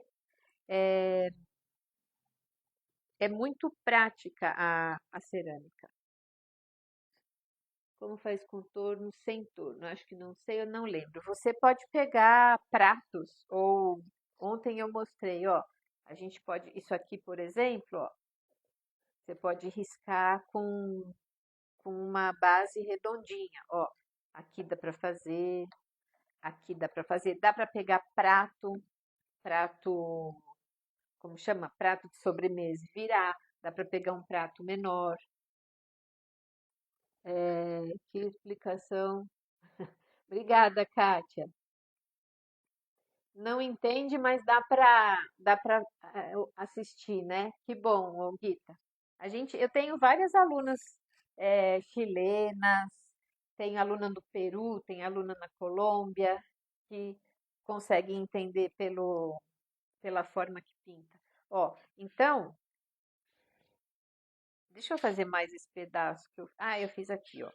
é muito prática a cerâmica. Como faz contorno sem torno? Acho que não sei, eu não lembro. Você pode pegar pratos, ou ontem eu mostrei, ó. A gente pode, isso aqui, por exemplo, ó, você pode riscar com uma base redondinha, ó. Aqui dá para fazer, aqui dá para fazer, dá para pegar prato, como chama? Prato de sobremesa e virar, dá para pegar um prato menor. Que explicação. Obrigada, Kátia. Não entende, mas dá para assistir, né? Que bom, ô, Guita. Eu tenho várias alunas chilenas, tenho aluna do Peru, tenho aluna na Colômbia que conseguem entender pela forma que pinta. Ó, então, deixa eu fazer mais esse pedaço que eu fiz aqui, ó.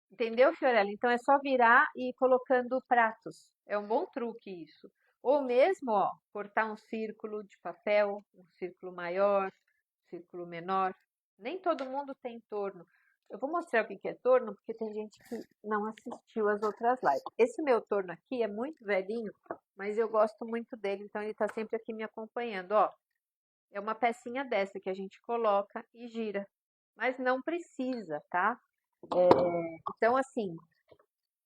Entendeu, Fiorella? Então é só virar e ir colocando pratos. É um bom truque isso. Ou mesmo, ó, cortar um círculo de papel, um círculo maior, um círculo menor. Nem todo mundo tem torno. Eu vou mostrar o que que é torno, porque tem gente que não assistiu as outras lives. Esse meu torno aqui é muito velhinho, mas eu gosto muito dele, então ele está sempre aqui me acompanhando. Ó, é uma pecinha dessa que a gente coloca e gira. Mas não precisa, tá? Então, assim,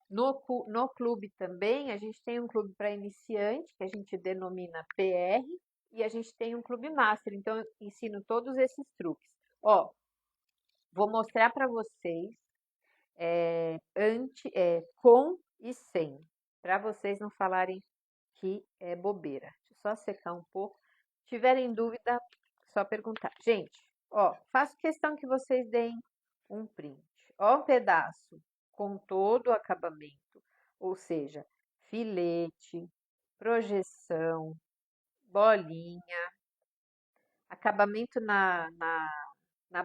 no clube também, a gente tem um clube para iniciante, que a gente denomina PR, e a gente tem um clube master. Então, eu ensino todos esses truques. Ó, vou mostrar para vocês com e sem, para vocês não falarem que é bobeira. Deixa eu só secar um pouco. Se tiverem dúvida, só perguntar. Gente, ó, faço questão que vocês deem um print. Ó, um pedaço com todo o acabamento, ou seja, filete, projeção, bolinha, acabamento na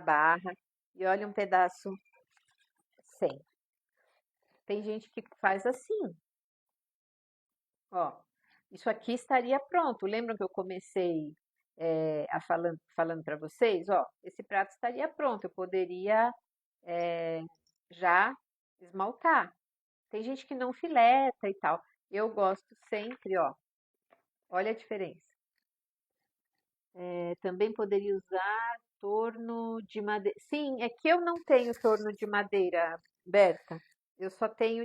barra. E olha um pedaço sem. Tem gente que faz assim, ó. Isso aqui estaria pronto. Lembram que eu comecei falando para vocês? Ó, esse prato estaria pronto. Eu poderia é, já esmaltar. Tem gente que não fileta e tal. Eu gosto sempre, ó. Olha a diferença. Também poderia usar torno de madeira. Sim, é que eu não tenho torno de madeira, Berta. Eu só tenho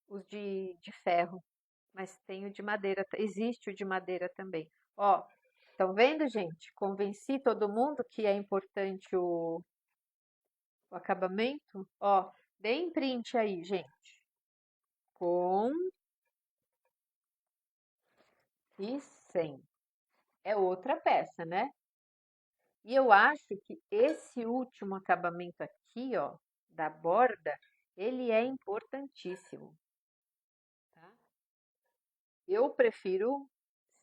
os de ferro. Mas tem o de madeira, existe o de madeira também. Ó, estão vendo, gente? Convenci todo mundo que é importante o acabamento. Ó, deem print aí, gente. Com e sem. É outra peça, né? E eu acho que esse último acabamento aqui, ó, da borda, ele é importantíssimo, tá? Eu prefiro,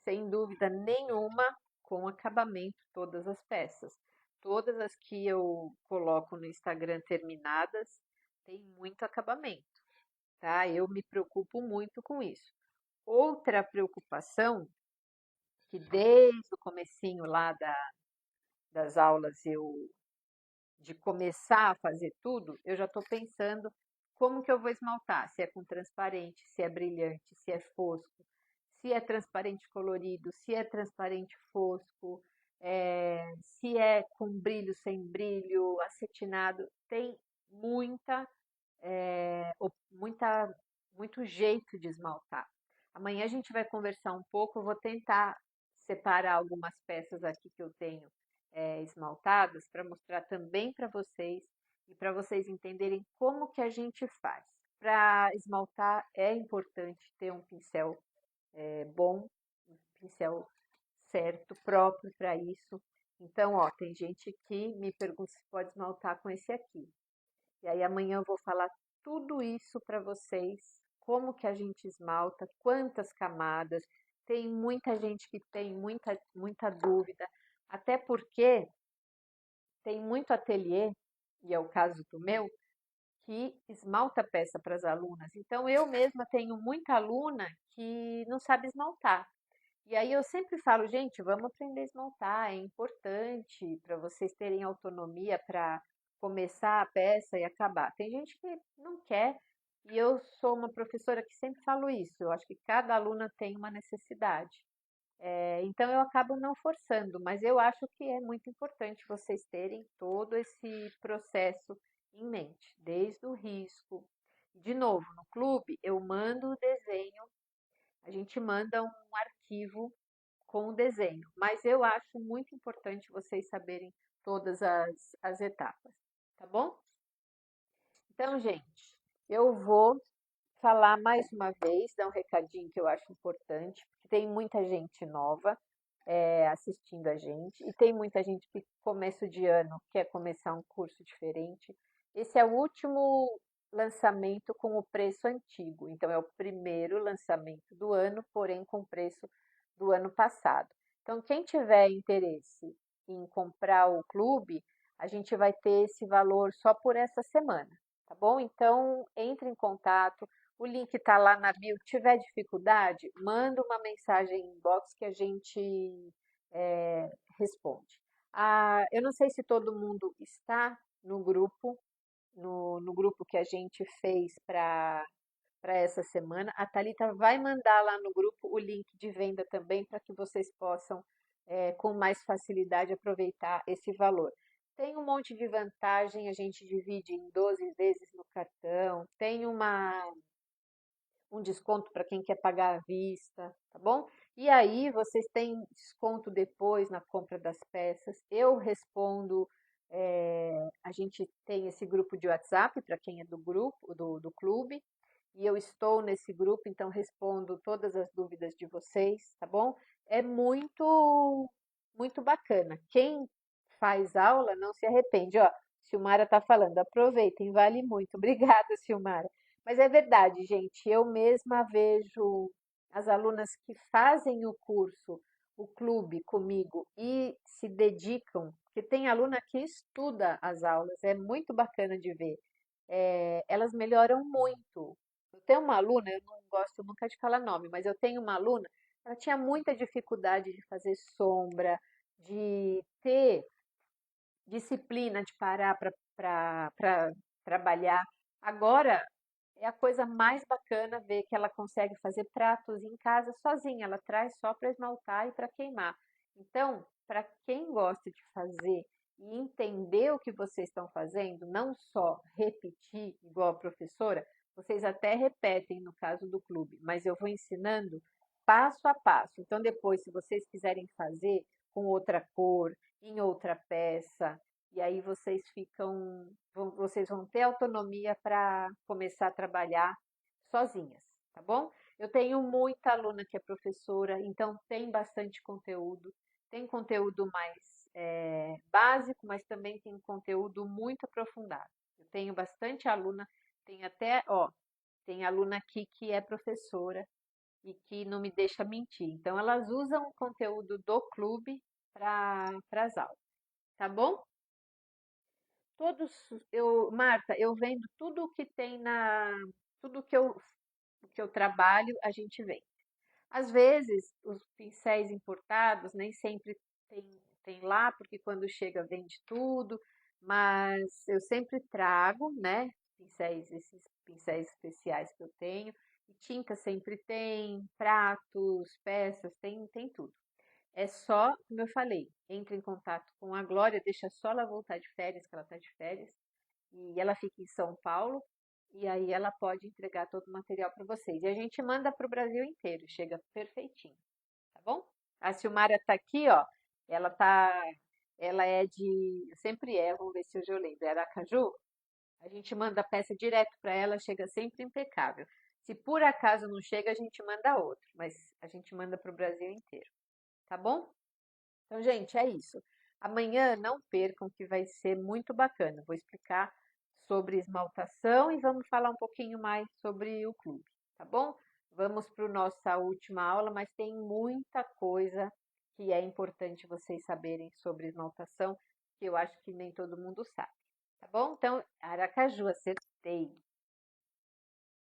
sem dúvida nenhuma, com acabamento todas as peças. Todas as que eu coloco no Instagram terminadas têm muito acabamento, tá? Eu me preocupo muito com isso. Outra preocupação, que desde o comecinho lá das aulas de começar a fazer tudo, eu já estou pensando como que eu vou esmaltar, se é com transparente, se é brilhante, se é fosco, se é transparente colorido, se é transparente fosco, se é com brilho, sem brilho, acetinado, tem muita, muita, muito jeito de esmaltar. Amanhã a gente vai conversar um pouco, eu vou tentar separar algumas peças aqui que eu tenho esmaltadas para mostrar também para vocês e para vocês entenderem como que a gente faz. Para esmaltar é importante ter um pincel bom, um pincel certo, próprio para isso. Então, ó, tem gente que me pergunta se pode esmaltar com esse aqui. E aí amanhã eu vou falar tudo isso para vocês, como que a gente esmalta, quantas camadas. Tem muita gente que tem muita dúvida, até porque tem muito ateliê, e é o caso do meu, que esmalta peça para as alunas. Então eu mesma tenho muita aluna que não sabe esmaltar. E aí eu sempre falo, gente, vamos aprender a esmaltar, é importante para vocês terem autonomia para começar a peça e acabar. Tem gente que não quer, e eu sou uma professora que sempre falo isso. Eu acho que cada aluna tem uma necessidade. Então eu acabo não forçando, mas eu acho que é muito importante vocês terem todo esse processo em mente, desde o risco. De novo, no clube, eu mando o desenho, a gente manda um arquivo com o desenho. Mas eu acho muito importante vocês saberem todas as etapas, tá bom? Então, gente, eu vou falar mais uma vez, dar um recadinho que eu acho importante, porque tem muita gente nova assistindo a gente, e tem muita gente que começo de ano quer começar um curso diferente. Esse é o último lançamento com o preço antigo, então é o primeiro lançamento do ano, porém com o preço do ano passado. Então, quem tiver interesse em comprar o clube, a gente vai ter esse valor só por essa semana, tá bom? Então, entre em contato, o link está lá na bio. Tiver dificuldade, manda uma mensagem inbox que a gente responde. Eu não sei se todo mundo está no grupo, no grupo que a gente fez para essa semana. A Thalita vai mandar lá no grupo o link de venda também para que vocês possam, com mais facilidade, aproveitar esse valor. Tem um monte de vantagem, a gente divide em 12 vezes no cartão, tem um desconto para quem quer pagar à vista, tá bom? E aí vocês têm desconto depois na compra das peças. Eu respondo, a gente tem esse grupo de WhatsApp para quem é do grupo, do clube, e eu estou nesse grupo, então respondo todas as dúvidas de vocês, tá bom? É muito bacana. Quem faz aula não se arrepende. Ó, Silmara está falando, aproveitem, vale muito. Obrigada, Silmara. Mas é verdade, gente, eu mesma vejo as alunas que fazem o curso, o clube comigo e se dedicam, porque tem aluna que estuda as aulas, é muito bacana de ver. Elas melhoram muito. Eu tenho uma aluna, eu não gosto nunca de falar nome, mas eu tenho uma aluna, ela tinha muita dificuldade de fazer sombra, de ter disciplina de parar para trabalhar. Agora é a coisa mais bacana ver que ela consegue fazer pratos em casa sozinha, ela traz só para esmaltar e para queimar. Então, para quem gosta de fazer e entender o que vocês estão fazendo, não só repetir igual a professora, vocês até repetem no caso do clube, mas eu vou ensinando passo a passo. Então, depois, se vocês quiserem fazer com outra cor, em outra peça, e aí vocês vão ter autonomia para começar a trabalhar sozinhas, tá bom? Eu tenho muita aluna que é professora, então tem bastante conteúdo. Tem conteúdo mais básico, mas também tem conteúdo muito aprofundado. Eu tenho bastante aluna, tem até, ó, tem aluna aqui que é professora e que não me deixa mentir. Então, elas usam o conteúdo do clube para as aulas, tá bom? Marta, eu vendo tudo que tem tudo que eu trabalho, a gente vende. Às vezes, os pincéis importados nem sempre tem lá, porque quando chega vende tudo, mas eu sempre trago, né, esses pincéis especiais que eu tenho, e tinta sempre tem, pratos, peças, tem tudo. É só, como eu falei, entre em contato com a Glória, deixa só ela voltar de férias, que ela está de férias, e ela fica em São Paulo, e aí ela pode entregar todo o material para vocês. E a gente manda para o Brasil inteiro, chega perfeitinho, tá bom? A Silmara está aqui, ó, ela tá, ela é de, sempre é, vamos ver se hoje eu lembro, é Aracaju, a gente manda a peça direto para ela, chega sempre impecável. Se por acaso não chega, a gente manda outro, mas a gente manda para o Brasil inteiro, tá bom? Então, gente, é isso. Amanhã não percam que vai ser muito bacana. Vou explicar sobre esmaltação e vamos falar um pouquinho mais sobre o clube, tá bom? Vamos para a nossa última aula, mas tem muita coisa que é importante vocês saberem sobre esmaltação, que eu acho que nem todo mundo sabe, tá bom? Então, Aracaju, acertei.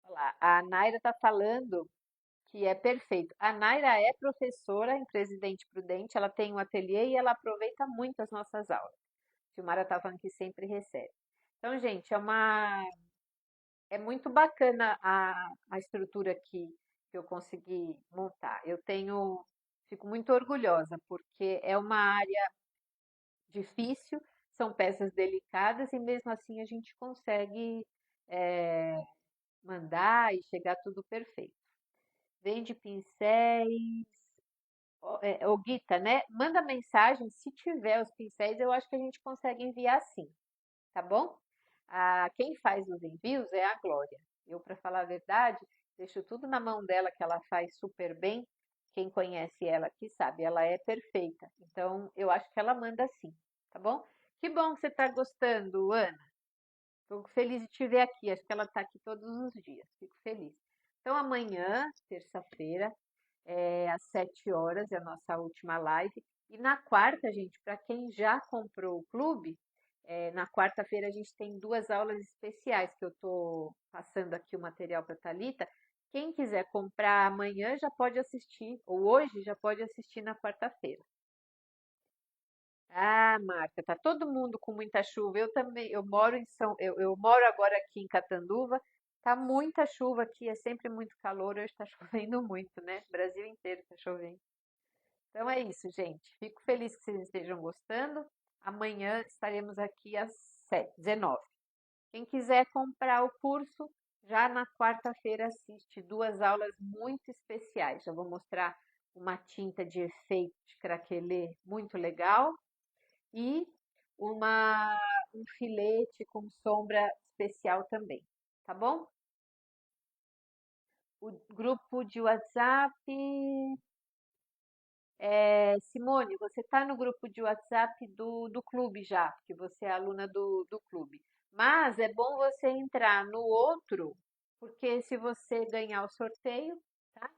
Olha lá, a Naira está falando que é perfeito. A Naira é professora em Presidente Prudente, ela tem um ateliê e ela aproveita muito as nossas aulas. Silmara está falando que sempre recebe. Então, gente, é muito bacana a estrutura que eu consegui montar. Fico muito orgulhosa, porque é uma área difícil, são peças delicadas e mesmo assim a gente consegue eh, mandar e chegar tudo perfeito. Vende pincéis. Ô, Guita, né? Manda mensagem, se tiver os pincéis, eu acho que a gente consegue enviar sim, tá bom? Quem faz os envios é a Glória. Eu, para falar a verdade, deixo tudo na mão dela, que ela faz super bem. Quem conhece ela aqui sabe, ela é perfeita. Então, eu acho que ela manda sim, tá bom? Que bom que você está gostando, Ana. Estou feliz de te ver aqui. Acho que ela está aqui todos os dias. Fico feliz. Então, amanhã, terça-feira, às 7 horas, é a nossa última live. E na quarta, gente, para quem já comprou o clube, na quarta-feira a gente tem duas aulas especiais que eu estou passando aqui o material para a Thalita. Quem quiser comprar amanhã já pode assistir, ou hoje já pode assistir na quarta-feira. Ah, Marta, tá todo mundo com muita chuva. Eu também, eu moro agora aqui em Catanduva. Tá muita chuva aqui, é sempre muito calor. Hoje está chovendo muito, né? Brasil inteiro está chovendo. Então é isso, gente. Fico feliz que vocês estejam gostando. Amanhã estaremos aqui às 19. Quem quiser comprar o curso, já na quarta-feira assiste duas aulas muito especiais. Já vou mostrar uma tinta de efeito de craquelê muito legal e uma, um filete com sombra especial também, tá bom? O grupo de WhatsApp. Simone, você está no grupo de WhatsApp do clube já, porque você é aluna do clube. Mas é bom você entrar no outro, porque se você ganhar o sorteio, tá?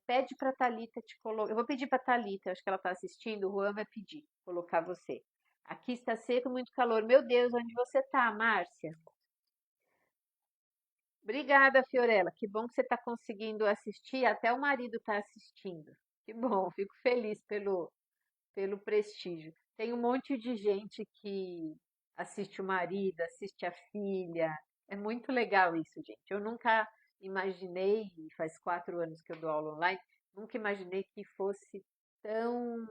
Pede para a Thalita te colocar. Eu vou pedir para a Thalita, acho que ela está assistindo, o Juan vai pedir, colocar você. Aqui está seco, muito calor. Meu Deus, onde você está, Márcia? Obrigada, Fiorella. Que bom que você está conseguindo assistir. Até o marido está assistindo. Que bom, fico feliz pelo prestígio. Tem um monte de gente que assiste o marido, assiste a filha. É muito legal isso, gente. Eu nunca imaginei, e faz 4 anos que eu dou aula online, nunca imaginei que fosse tão,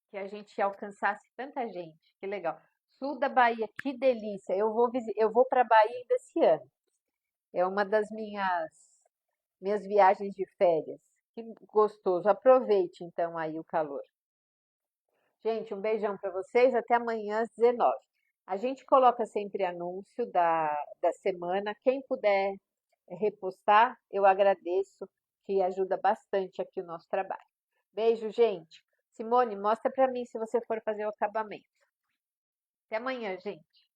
que a gente alcançasse tanta gente. Que legal. Sul da Bahia, que delícia. Eu vou para a Bahia ainda esse ano. É uma das minhas viagens de férias. Que gostoso. Aproveite então aí o calor. Gente, um beijão para vocês. Até amanhã às 19. A gente coloca sempre anúncio da semana. Quem puder repostar, eu agradeço, que ajuda bastante aqui o nosso trabalho. Beijo, gente. Simone, mostra para mim se você for fazer o acabamento. Até amanhã, gente.